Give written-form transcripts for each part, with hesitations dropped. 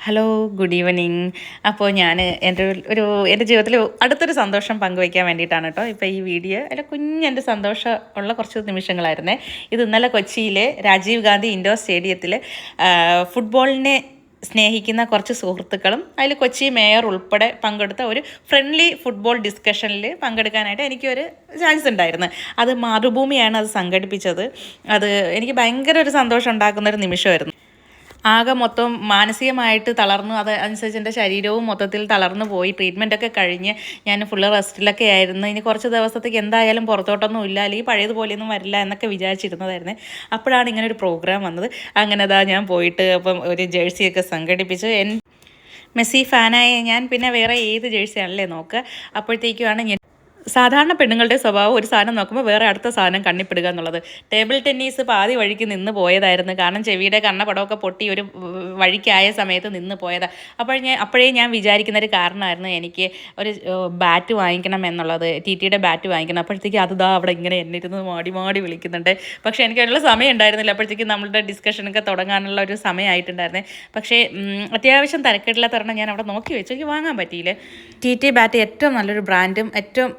Hello, good evening. അപ്പോൾ ഞാൻ എൻ്റെ ജീവിതത്തിൽ അടുത്തൊരു സന്തോഷം പങ്കുവയ്ക്കാൻ വേണ്ടിയിട്ടാണ് കേട്ടോ ഇപ്പോൾ ഈ വീഡിയോ. എൻ്റെ കുഞ്ഞെൻ്റെ സന്തോഷം ഉള്ള കുറച്ച് നിമിഷങ്ങളായിരുന്നേ. ഇത് ഇന്നലെ കൊച്ചിയിലെ രാജീവ് ഗാന്ധി ഇൻഡോർ സ്റ്റേഡിയത്തിൽ ഫുട്ബോളിനെ സ്നേഹിക്കുന്ന കുറച്ച് സുഹൃത്തുക്കളും അതിൽ കൊച്ചി മേയർ ഉൾപ്പെടെ പങ്കെടുത്ത ഒരു ഫ്രണ്ട്ലി ഫുട്ബോൾ ഡിസ്കഷനിൽ പങ്കെടുക്കാനായിട്ട് എനിക്കൊരു ചാൻസ് ഉണ്ടായിരുന്നു. അത് മാതൃഭൂമിയാണ് അത് സംഘടിപ്പിച്ചത്. അത് എനിക്ക് ഭയങ്കര ഒരു സന്തോഷം ഉണ്ടാക്കുന്നൊരു നിമിഷമായിരുന്നു. ആകെ മൊത്തം മാനസികമായിട്ട് തളർന്നു. അതനുസരിച്ച് എൻ്റെ ശരീരവും മൊത്തത്തിൽ തളർന്നു പോയി. ട്രീറ്റ്മെൻറ്റൊക്കെ കഴിഞ്ഞ് ഞാൻ ഫുള്ള് റെസ്റ്റിലൊക്കെ ആയിരുന്നു. ഇനി കുറച്ച് ദിവസത്തേക്ക് എന്തായാലും പുറത്തോട്ടൊന്നും ഇല്ല, അല്ലെങ്കിൽ പഴയതുപോലെയൊന്നും വരില്ല എന്നൊക്കെ വിചാരിച്ചിരുന്നതായിരുന്നു. അപ്പോഴാണ് ഇങ്ങനെ ഒരു പ്രോഗ്രാം വന്നത്. അങ്ങനെ ഞാൻ പോയിട്ട് അപ്പം ഒരു ജേഴ്സിയൊക്കെ സംഘടിപ്പിച്ച് മെസ്സി ഫാനായ ഞാൻ പിന്നെ വേറെ ഏത് ജേഴ്സിയാണല്ലേ നോക്കുക. അപ്പോഴത്തേക്കുമാണ് സാധാരണ പെണ്ണുങ്ങളുടെ സ്വഭാവം ഒരു സാധനം നോക്കുമ്പോൾ വേറെ അടുത്ത സാധനം കണ്ണിപ്പെടുക എന്നുള്ളത്. ടേബിൾ ടെന്നീസ് പാതി വഴിക്ക് നിന്ന് പോയതായിരുന്നു. കാരണം ചെവിയുടെ കണ്ണപടമൊക്കെ പൊട്ടി ഒരു വഴിക്കായ സമയത്ത് നിന്ന് പോയതാണ്. അപ്പോഴേ ഞാൻ വിചാരിക്കുന്നൊരു കാരണമായിരുന്നു എനിക്ക് ഒരു ബാറ്റ് വാങ്ങിക്കണം എന്നുള്ളത്. ടിയുടെ ബാറ്റ് വാങ്ങിക്കണം. അപ്പോഴത്തേക്ക് അവിടെ ഇങ്ങനെ എന്നെ ഇരുന്ന് മാടി മാടി വിളിക്കുന്നുണ്ട്. പക്ഷേ എനിക്ക് അതിനുള്ള സമയം ഉണ്ടായിരുന്നില്ല. അപ്പോഴത്തേക്ക് നമ്മളുടെ ഡിസ്കഷനൊക്കെ തുടങ്ങാനുള്ള ഒരു സമയമായിട്ടുണ്ടായിരുന്നേ. പക്ഷേ അത്യാവശ്യം തരക്കേടില്ലാത്ത കാരണം ഞാൻ അവിടെ നോക്കി വെച്ചു. എനിക്ക് വാങ്ങാൻ പറ്റിയില്ല. ടി ബാറ്റ് ഏറ്റവും നല്ലൊരു ബ്രാൻഡും ഏറ്റവും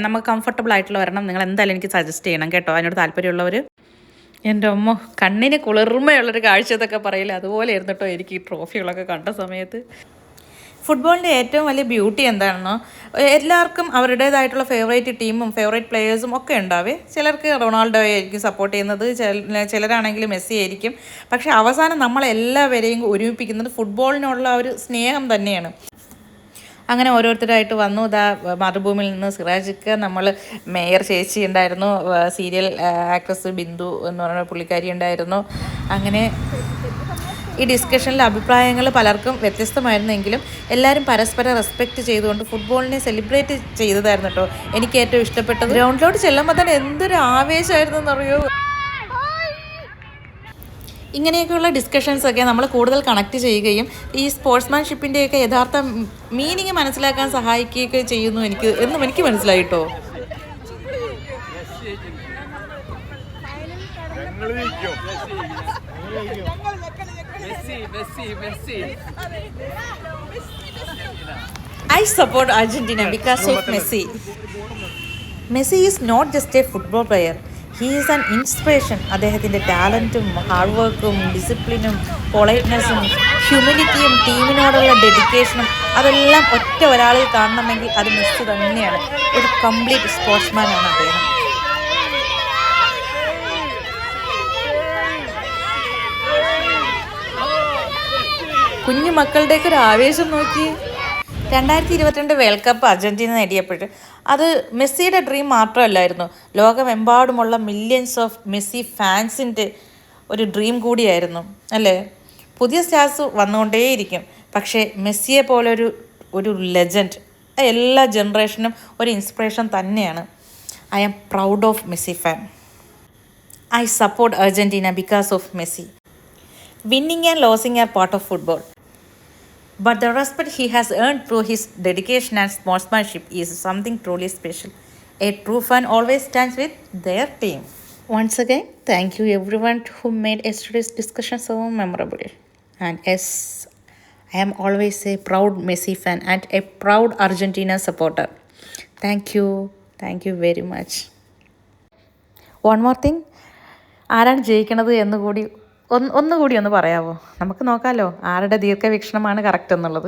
നമുക്ക് കംഫർട്ടബിൾ ആയിട്ടുള്ള ഒരെണ്ണം നിങ്ങൾ എന്തായാലും എനിക്ക് സജസ്റ്റ് ചെയ്യണം കേട്ടോ. അതിനോട് താല്പര്യമുള്ളവർ. എൻ്റെ അമ്മ, കണ്ണിന് കുളിർമയുള്ളൊരു കാഴ്ച എന്നൊക്കെ പറയില്ല, അതുപോലെ ആയിരുന്നു കേട്ടോ എനിക്ക് ഈ ട്രോഫികളൊക്കെ കണ്ട സമയത്ത്. ഫുട്ബോളിൻ്റെ ഏറ്റവും വലിയ ബ്യൂട്ടി എന്താണെന്നോ, എല്ലാവർക്കും അവരുടേതായിട്ടുള്ള ഫേവറേറ്റ് ടീമും ഫേവറേറ്റ് പ്ലേയേഴ്സും ഒക്കെ ഉണ്ടാവേ. ചിലർക്ക് റൊണാൾഡോ ആയിരിക്കും സപ്പോർട്ട് ചെയ്യുന്നത്, ചിലരാണെങ്കിൽ മെസ്സി ആയിരിക്കും. പക്ഷേ അവസാനം നമ്മളെല്ലാവരെയും ഒരുമിപ്പിക്കുന്നത് ഫുട്ബോളിനുള്ള ഒരു സ്നേഹം തന്നെയാണ്. അങ്ങനെ ഓരോരുത്തരായിട്ട് വന്നു. മാതൃഭൂമിയിൽ നിന്ന് സിറാജിക്ക്, നമ്മൾ മേയർ ചേച്ചി ഉണ്ടായിരുന്നു, സീരിയൽ ആക്ട്രസ് ബിന്ദു എന്ന് പറയുന്ന പുള്ളിക്കാരി ഉണ്ടായിരുന്നു. അങ്ങനെ ഈ ഡിസ്കഷനിൽ അഭിപ്രായങ്ങൾ പലർക്കും വ്യത്യസ്തമായിരുന്നെങ്കിലും എല്ലാവരും പരസ്പരം റെസ്പെക്റ്റ് ചെയ്തുകൊണ്ട് ഫുട്ബോളിനെ സെലിബ്രേറ്റ് ചെയ്തതായിരുന്നു കേട്ടോ എനിക്ക് ഏറ്റവും ഇഷ്ടപ്പെട്ടത്. ഗ്രൗണ്ടിലോട്ട് ചെല്ലുമ്പോൾ തന്നെ എന്തൊരു ആവേശമായിരുന്നു എന്നറിയോ. ഇങ്ങനെയൊക്കെയുള്ള ഡിസ്കഷൻസൊക്കെ നമ്മൾ കൂടുതൽ കണക്ട് ചെയ്യുകയും ഈ സ്പോർട്സ്മാൻഷിപ്പിൻ്റെയൊക്കെ യഥാർത്ഥ മീനിങ് മനസ്സിലാക്കാൻ സഹായിക്കുകയൊക്കെ ചെയ്യുന്നു എനിക്ക് മനസ്സിലായിട്ടോ. I support Argentina because of Messi. Messi is not just a football player. He is an inspiration. അദ്ദേഹത്തിൻ്റെ ടാലൻറ്റും ഹാർഡ് വർക്കും ഡിസിപ്ലിനും പൊളൈറ്റ്നെസ്സും ഹ്യൂമിലിറ്റിയും ടീമിനോടുള്ള ഡെഡിക്കേഷനും അതെല്ലാം ഒറ്റ ഒരാളിൽ കാണണമെങ്കിൽ അത് മെസ്സി തന്നെയാണ്. ഒരു കംപ്ലീറ്റ് സ്പോർട്സ്മാനാണ് അദ്ദേഹം. കുഞ്ഞു മക്കളുടെയൊക്കെ ഒരു ആവേശം നോക്കി. 2022 വേൾഡ് കപ്പ് അർജൻറ്റീന നേടിയപ്പോൾ അത് മെസ്സിയുടെ ഡ്രീം മാത്രമല്ലായിരുന്നു, ലോകമെമ്പാടുമുള്ള മില്യൺസ് ഓഫ് മെസ്സി ഫാൻസിൻ്റെ ഒരു ഡ്രീം കൂടിയായിരുന്നു അല്ലേ. പുതിയ സ്റ്റാർസ് വന്നുകൊണ്ടേയിരിക്കും, പക്ഷേ മെസ്സിയെ പോലൊരു ലെജൻഡ് എല്ലാ ജനറേഷനും ഒരു ഇൻസ്പിറേഷൻ തന്നെയാണ്. I am proud of Messi fan. I support Argentina because of Messi. Winning and losing are part of football. But the respect he has earned through his dedication and sportsmanship is something truly special. A true fan always stands with their team. Once again, thank you everyone who made yesterday's discussion so memorable. And yes, I am always a proud Messi fan and a proud Argentina supporter. Thank you very much. One more thing, ആരാണ് ജയിക്കണത് എന്നുകൂടി ഒന്നുകൂടി ഒന്ന് പറയാമോ? നമുക്ക് നോക്കാമല്ലോ ആരുടെ ദീർഘവീക്ഷണമാണ് correct എന്നുള്ളത്.